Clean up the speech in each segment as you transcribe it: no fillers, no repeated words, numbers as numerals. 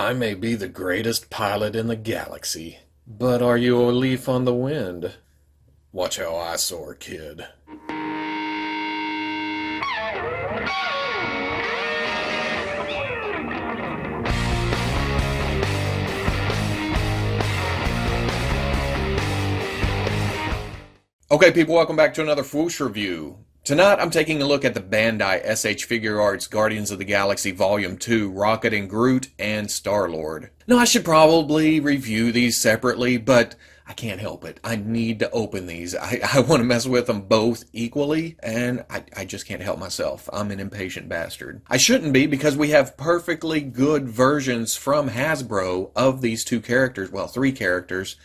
I may be the greatest pilot in the galaxy, but are you a leaf on the wind? Watch how I soar, kid. Okay, people, welcome back to another Fwoosh review. Tonight, I'm taking a look at the Bandai SH Figuarts Guardians of the Galaxy Volume 2, Rocket and Groot, and Star-Lord. Now, I should probably review these separately, but I can't help it. I need to open these. I want to mess with them both equally, and I just can't help myself. I'm an impatient bastard. I shouldn't be, because we have perfectly good versions from Hasbro of these two characters, well, three characters,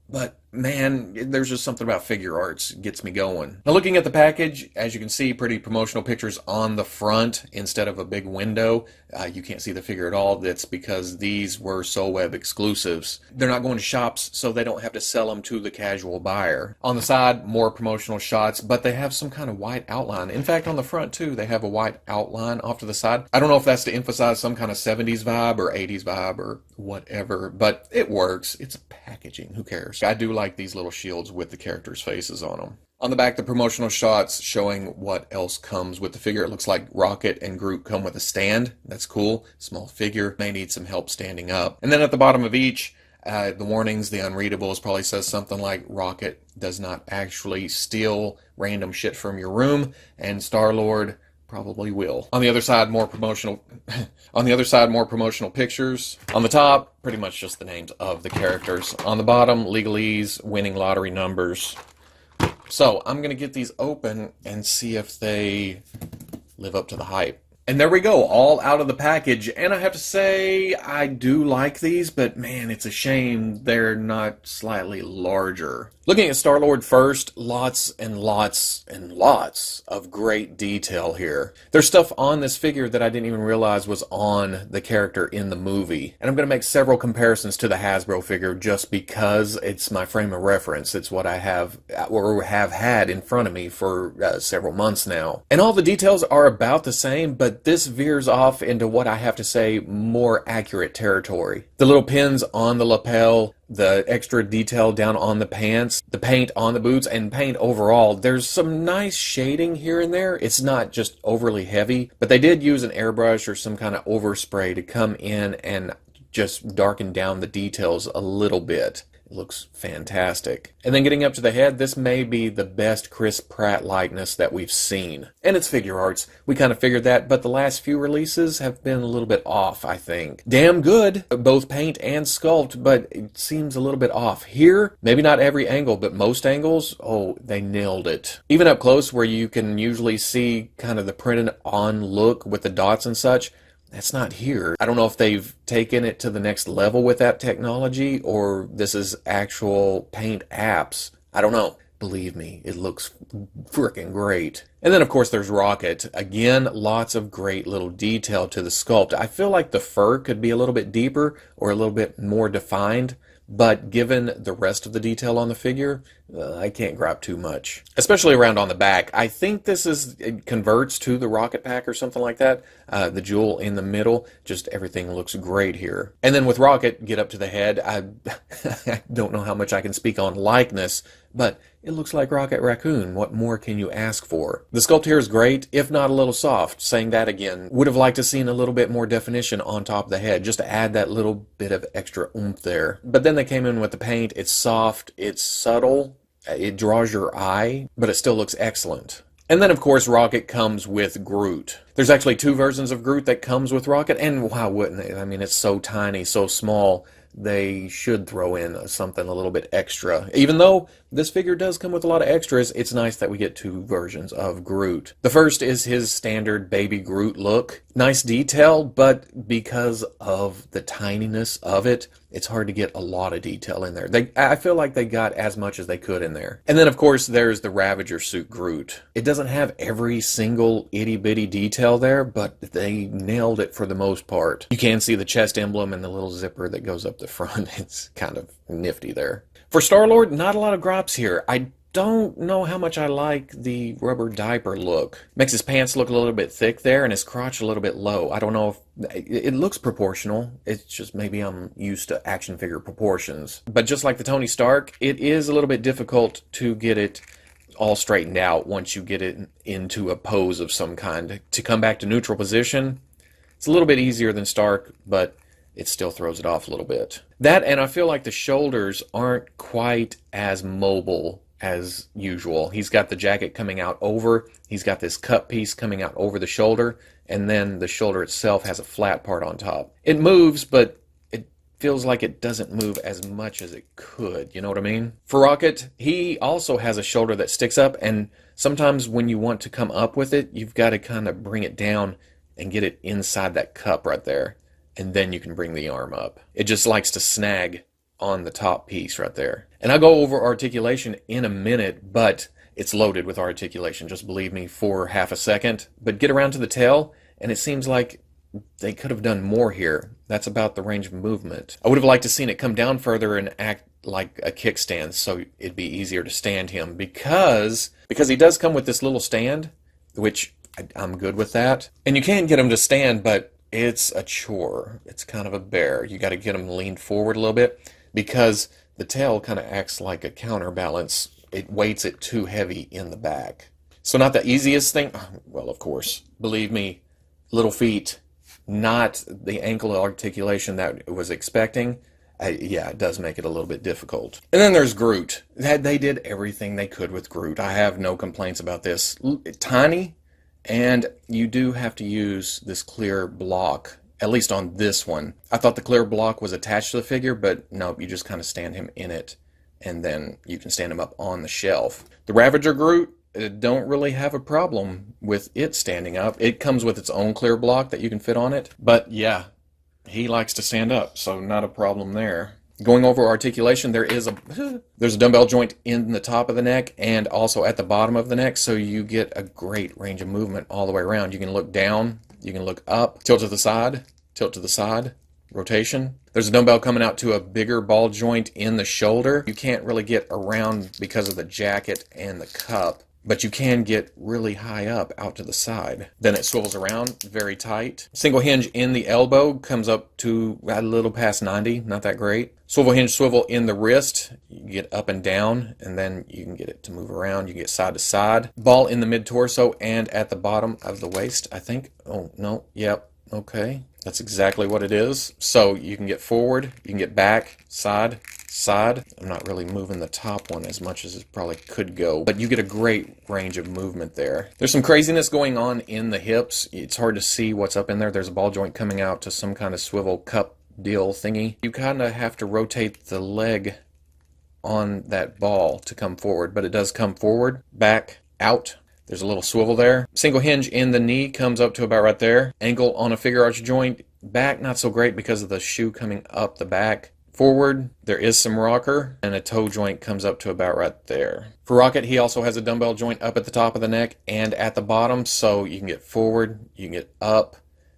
but man, there's just something about Figuarts gets me going. Now, looking at the package, as you can see, pretty promotional pictures on the front instead of a big window. You can't see the figure at all. That's because these were Soul Web exclusives. They're not going to shops, so they don't have to sell them to the casual buyer. On the side, more promotional shots, but they have some kind of white outline. In fact, on the front, too, they have a white outline off to the side. I don't know if that's to emphasize some kind of 70s vibe or 80s vibe or whatever, but it works. It's packaging. Who cares? I do like these little shields with the characters' faces on them. On the back, the promotional shots showing what else comes with the figure. It looks like Rocket and Groot come with a stand. That's cool. Small figure. May need some help standing up. And then at the bottom of each, the warnings, the unreadables, probably says something like Rocket does not actually steal random shit from your room, and Star-Lord probably will. On the other side, more promotional more promotional pictures. On the top, pretty much just the names of the characters. On the bottom, legalese, winning lottery numbers. So, I'm going to get these open and see if they live up to the hype. And there we go, all out of the package. And I have to say, I do like these, but man, it's a shame they're not slightly larger. Looking at Star-Lord first, lots and lots and lots of great detail here. There's stuff on this figure that I didn't even realize was on the character in the movie. And I'm going to make several comparisons to the Hasbro figure just because it's my frame of reference. It's what I have, or have had in front of me for several months now. And all the details are about the same, but this veers off into what I have to say more accurate territory. The little pins on the lapel, the extra detail down on the pants, the paint on the boots, and paint overall. There's some nice shading here and there. It's not just overly heavy, but they did use an airbrush or some kind of overspray to come in and just darken down the details a little bit. It looks fantastic. And then getting up to the head, this may be the best Chris Pratt likeness that we've seen. And it's Figuarts. We kind of figured that, but the last few releases have been a little bit off, I think. Damn good, both paint and sculpt, but it seems a little bit off. Here, maybe not every angle, but most angles, oh, they nailed it. Even up close where you can usually see kind of the printed on look with the dots and such, that's not here. I don't know if they've taken it to the next level with that technology or this is actual paint apps. I don't know. Believe me, it looks freaking great. And then, of course, there's Rocket. Again, lots of great little detail to the sculpt. I feel like the fur could be a little bit deeper or a little bit more defined, but given the rest of the detail on the figure, I can't grab too much. Especially around on the back. I think it converts to the Rocket Pack or something like that. The jewel in the middle, just everything looks great here. And then with Rocket, get up to the head. I don't know how much I can speak on likeness, but it looks like Rocket Raccoon. What more can you ask for? The sculpt here is great, if not a little soft. Saying that again, would have liked to seen a little bit more definition on top of the head, just to add that little bit of extra oomph there. But then they came in with the paint. It's soft, it's subtle, it draws your eye, but it still looks excellent. And then, of course, Rocket comes with Groot. There's actually two versions of Groot that comes with Rocket, and why wouldn't they? I mean, it's so tiny, so small. They should throw in something a little bit extra. Even though this figure does come with a lot of extras, it's nice that we get two versions of Groot. The first is his standard baby Groot look. Nice detail, but because of the tininess of it, it's hard to get a lot of detail in there. I feel like they got as much as they could in there. And then, of course, there's the Ravager suit Groot. It doesn't have every single itty-bitty detail there, but they nailed it for the most part. You can see the chest emblem and the little zipper that goes up the front. It's kind of nifty there. For Star-Lord, not a lot of gripes here. I don't know how much I like the rubber diaper look. Makes his pants look a little bit thick there and his crotch a little bit low. I don't know if it looks proportional. It's just maybe I'm used to action figure proportions. But just like the Tony Stark, it is a little bit difficult to get it all straightened out once you get it into a pose of some kind. To come back to neutral position, it's a little bit easier than Stark, but it still throws it off a little bit. That, and I feel like the shoulders aren't quite as mobile as usual. He's got the jacket coming out over, he's got this cut piece coming out over the shoulder, and then the shoulder itself has a flat part on top. It moves, but it feels like it doesn't move as much as it could, you know what I mean? For Rocket, he also has a shoulder that sticks up, and sometimes when you want to come up with it, you've got to kind of bring it down and get it inside that cup right there, and then you can bring the arm up. It just likes to snag on the top piece right there. And I'll go over articulation in a minute, but it's loaded with articulation, just believe me, for half a second. But get around to the tail, and it seems like they could have done more here. That's about the range of movement. I would have liked to seen it come down further and act like a kickstand, so it'd be easier to stand him, because he does come with this little stand, which I'm good with that. And you can get him to stand, but it's a chore. It's kind of a bear. You got to get him leaned forward a little bit, because the tail kind of acts like a counterbalance. It weights it too heavy in the back. So not the easiest thing. Well, of course, believe me, little feet, not the ankle articulation that it was expecting. Yeah, it does make it a little bit difficult. And then there's Groot. They did everything they could with Groot. I have no complaints about this. Tiny, and you do have to use this clear block, at least on this one. I thought the clear block was attached to the figure, but no, you just kind of stand him in it, and then you can stand him up on the shelf. The Ravager Groot, don't really have a problem with it standing up. It comes with its own clear block that you can fit on it, but yeah, he likes to stand up, so not a problem there. Going over articulation, there's a dumbbell joint in the top of the neck and also at the bottom of the neck, so you get a great range of movement all the way around. You can look down, you can look up, tilt to the side, rotation. There's a dumbbell coming out to a bigger ball joint in the shoulder. You can't really get around because of the jacket and the cup, but you can get really high up out to the side. Then it swivels around very tight. Single hinge in the elbow comes up to a little past 90, not that great. Swivel hinge swivel in the wrist, you can get up and down, and then you can get it to move around. You can get side to side. Ball in the mid-torso and at the bottom of the waist, I think. Oh, no, yep, okay. That's exactly what it is. So you can get forward, you can get back, side, side. I'm not really moving the top one as much as it probably could go, but you get a great range of movement there. There's some craziness going on in the hips. It's hard to see what's up in there. There's a ball joint coming out to some kind of swivel cup deal thingy. You kind of have to rotate the leg on that ball to come forward, but it does come forward, back, out. There's a little swivel there. Single hinge in the knee comes up to about right there. Ankle on a figure arch joint. Back, not so great because of the shoe coming up the back. Forward, there is some rocker, and a toe joint comes up to about right there. For Rocket, he also has a dumbbell joint up at the top of the neck and at the bottom, so you can get forward, you can get up,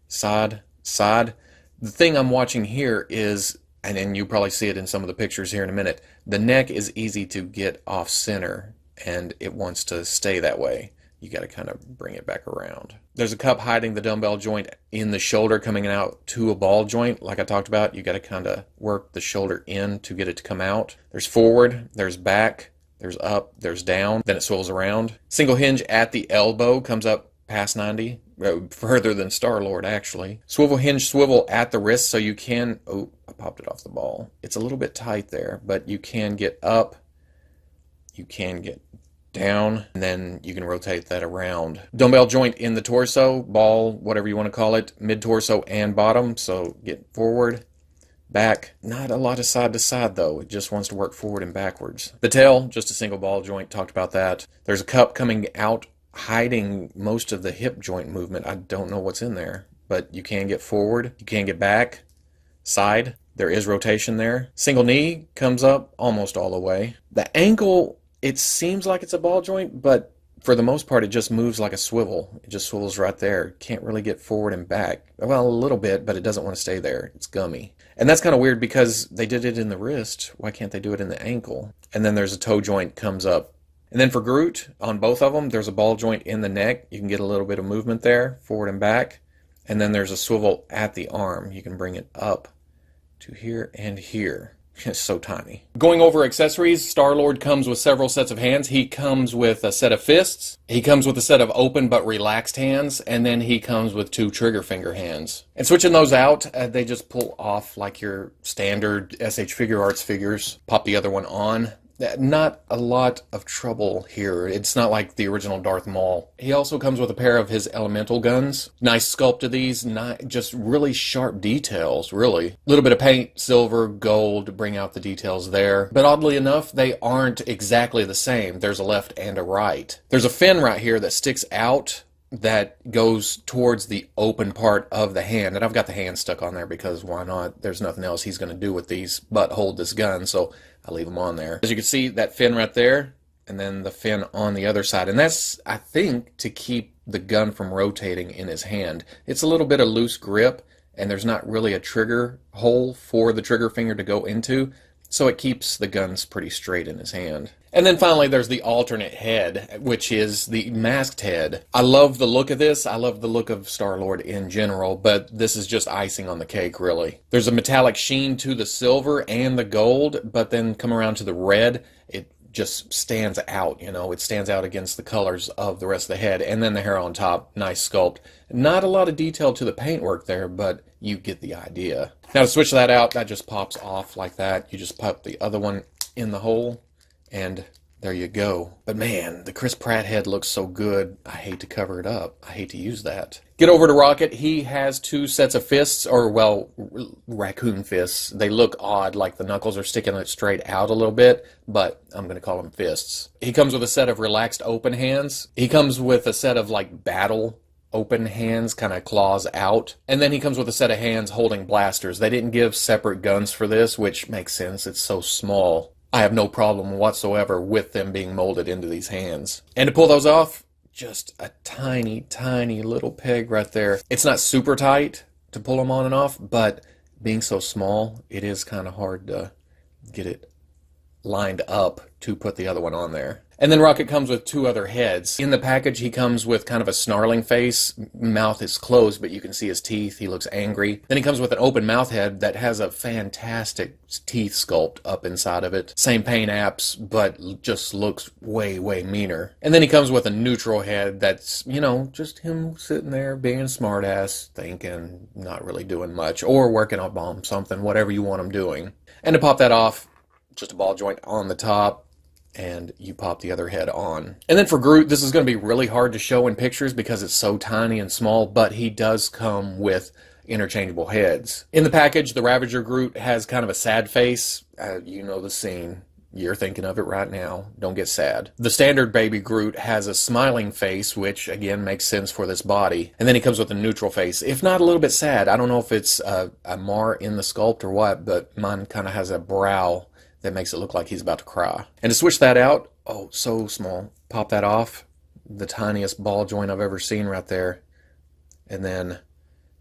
side, side. The thing I'm watching here is, and then you probably see it in some of the pictures here in a minute, the neck is easy to get off center, and it wants to stay that way. You got to kind of bring it back around. There's a cup hiding the dumbbell joint in the shoulder coming out to a ball joint. Like I talked about, you got to kind of work the shoulder in to get it to come out. There's forward, there's back, there's up, there's down, then it swivels around. Single hinge at the elbow comes up past 90, further than Star-Lord actually. Swivel hinge swivel at the wrist, so you can, oh, I popped it off the ball. It's a little bit tight there, but you can get up, you can get down, and then you can rotate that around. Dumbbell joint in the torso, ball, whatever you want to call it, mid-torso and bottom, so get forward, back. Not a lot of side to side though, it just wants to work forward and backwards. The tail, just a single ball joint, talked about that. There's a cup coming out, hiding most of the hip joint movement. I don't know what's in there, but you can get forward, you can get back, side. There is rotation there. Single knee comes up almost all the way. The ankle, it seems like it's a ball joint, but for the most part, it just moves like a swivel. It just swivels right there. Can't really get forward and back. Well, a little bit, but it doesn't want to stay there. It's gummy. And that's kind of weird because they did it in the wrist. Why can't they do it in the ankle? And then there's a toe joint comes up And then for Groot, on both of them, there's a ball joint in the neck. You can get a little bit of movement there, forward and back. And then there's a swivel at the arm. You can bring it up to here and here. It's so tiny. Going over accessories, Star-Lord comes with several sets of hands. He comes with a set of fists. He comes with a set of open but relaxed hands. And then he comes with 2 trigger finger hands. And switching those out, they just pull off like your standard SH Figuarts figures. Pop the other one on. Not a lot of trouble here. It's not like the original Darth Maul. He also comes with a pair of his elemental guns. Nice sculpt of these, just really sharp details, really. A little bit of paint, silver, gold, to bring out the details there. But oddly enough, they aren't exactly the same. There's a left and a right. There's a fin right here that sticks out that goes towards the open part of the hand. And I've got the hand stuck on there because why not? There's nothing else he's going to do with these but hold this gun, so I leave them on there. As you can see, that fin right there, and then the fin on the other side. And that's, I think, to keep the gun from rotating in his hand. It's a little bit of loose grip, and there's not really a trigger hole for the trigger finger to go into, so it keeps the guns pretty straight in his hand. And then finally there's the alternate head, which is the masked head. I love the look of this. I love the look of Star-Lord in general, but this is just icing on the cake, really. There's a metallic sheen to the silver and the gold, but then come around to the red, it just stands out, you know. It stands out against the colors of the rest of the head. And then the hair on top, nice sculpt. Not a lot of detail to the paintwork there, but you get the idea. Now to switch that out, that just pops off like that. You just pop the other one in the hole, and there you go. But man, the Chris Pratt head looks so good. I hate to cover it up. I hate to use that. Get over to Rocket. He has 2 sets of fists, or well, raccoon fists. They look odd, like the knuckles are sticking it straight out a little bit, but I'm going to call them fists. He comes with a set of relaxed open hands. He comes with a set of like battle open hands, kind of claws out. And then he comes with a set of hands holding blasters. They didn't give separate guns for this, which makes sense. It's so small. I have no problem whatsoever with them being molded into these hands. And to pull those off, just a tiny, tiny little peg right there. It's not super tight to pull them on and off, but being so small, it is kind of hard to get it lined up to put the other one on there. And then Rocket comes with 2 other heads. In the package, he comes with kind of a snarling face. Mouth is closed, but you can see his teeth. He looks angry. Then he comes with an open mouth head that has a fantastic teeth sculpt up inside of it. Same paint apps, but just looks way, way meaner. And then he comes with a neutral head that's, you know, just him sitting there being a smartass, thinking, not really doing much, or working on something, whatever you want him doing. And to pop that off, just a ball joint on the top, and you pop the other head on. And then for Groot, this is going to be really hard to show in pictures because it's so tiny and small, but he does come with interchangeable heads. In the package, the Ravager Groot has kind of a sad face. You know the scene. You're thinking of it right now. Don't get sad. The standard baby Groot has a smiling face, which again makes sense for this body. And then he comes with a neutral face, if not a little bit sad. I don't know if it's a mar in the sculpt or what, but mine kind of has a brow that makes it look like he's about to cry. And to switch that out, oh, so small. Pop that off. The tiniest ball joint I've ever seen right there. And then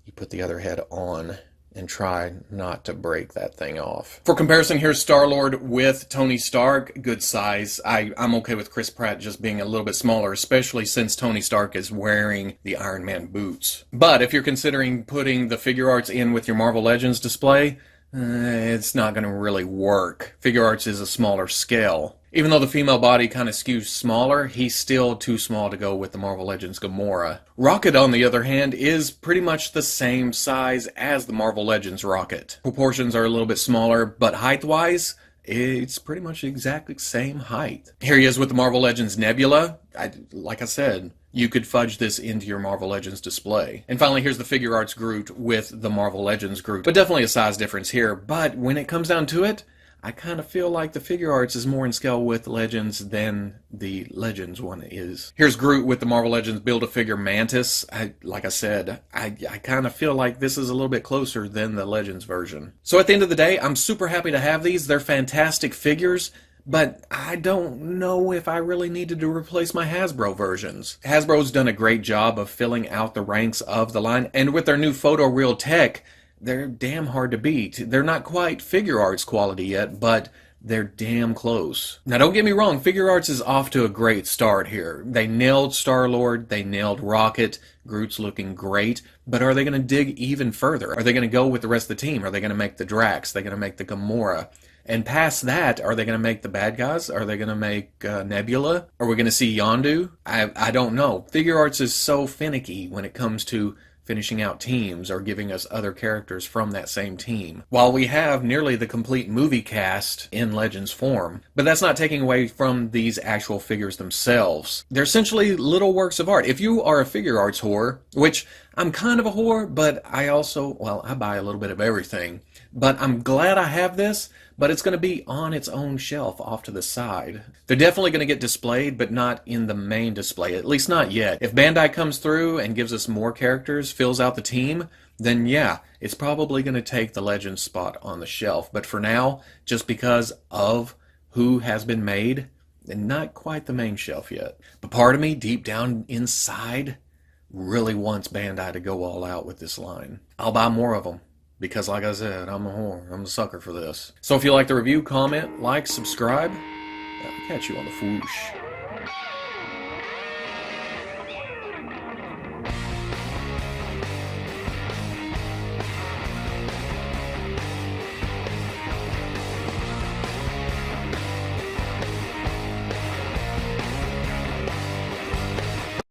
you put the other head on and try not to break that thing off. For comparison, here's Star-Lord with Tony Stark. Good size. I'm okay with Chris Pratt just being a little bit smaller, especially since Tony Stark is wearing the Iron Man boots. But if you're considering putting the Figuarts in with your Marvel Legends display, it's not going to really work. Figuarts is a smaller scale. Even though the female body kind of skews smaller, he's still too small to go with the Marvel Legends Gamora. Rocket, on the other hand, is pretty much the same size as the Marvel Legends Rocket. Proportions are a little bit smaller, but height-wise, it's pretty much the exact same height. Here he is with the Marvel Legends Nebula. Like I said, you could fudge this into your Marvel Legends display. And finally, here's the Figuarts Groot with the Marvel Legends Groot. But definitely a size difference here. But when it comes down to it, I kind of feel like the Figuarts is more in scale with Legends than the Legends one is. Here's Groot with the Marvel Legends Build-A-Figure Mantis. Like I said, I kind of feel like this is a little bit closer than the Legends version. So at the end of the day, I'm super happy to have these. They're fantastic figures, but I don't know if I really needed to replace my Hasbro versions. Hasbro's done a great job of filling out the ranks of the line, and with their new photoreal tech, they're damn hard to beat. They're not quite Figuarts quality yet, but they're damn close. Now, don't get me wrong, Figuarts is off to a great start here. They nailed Star-Lord, they nailed Rocket, Groot's looking great, but are they going to dig even further? Are they going to go with the rest of the team? Are they going to make the Drax? Are they going to make the Gamora? And past that, are they going to make the bad guys? Are they going to make Nebula? Are we going to see Yondu? I don't know. Figuarts is so finicky when it comes to finishing out teams or giving us other characters from that same team. While we have nearly the complete movie cast in Legends form, but that's not taking away from these actual figures themselves. They're essentially little works of art. If you are a Figuarts whore, which I'm kind of a whore, but I also, well, I buy a little bit of everything. But I'm glad I have this, but it's going to be on its own shelf off to the side. They're definitely going to get displayed, but not in the main display, at least not yet. If Bandai comes through and gives us more characters, fills out the team, then yeah, it's probably going to take the Legends spot on the shelf. But for now, just because of who has been made, and not quite the main shelf yet. But part of me, deep down inside, really wants Bandai to go all out with this line. I'll buy more of them. Because like I said, I'm a whore. I'm a sucker for this. So if you like the review, comment, like, subscribe. I'll catch you on the Fwoosh.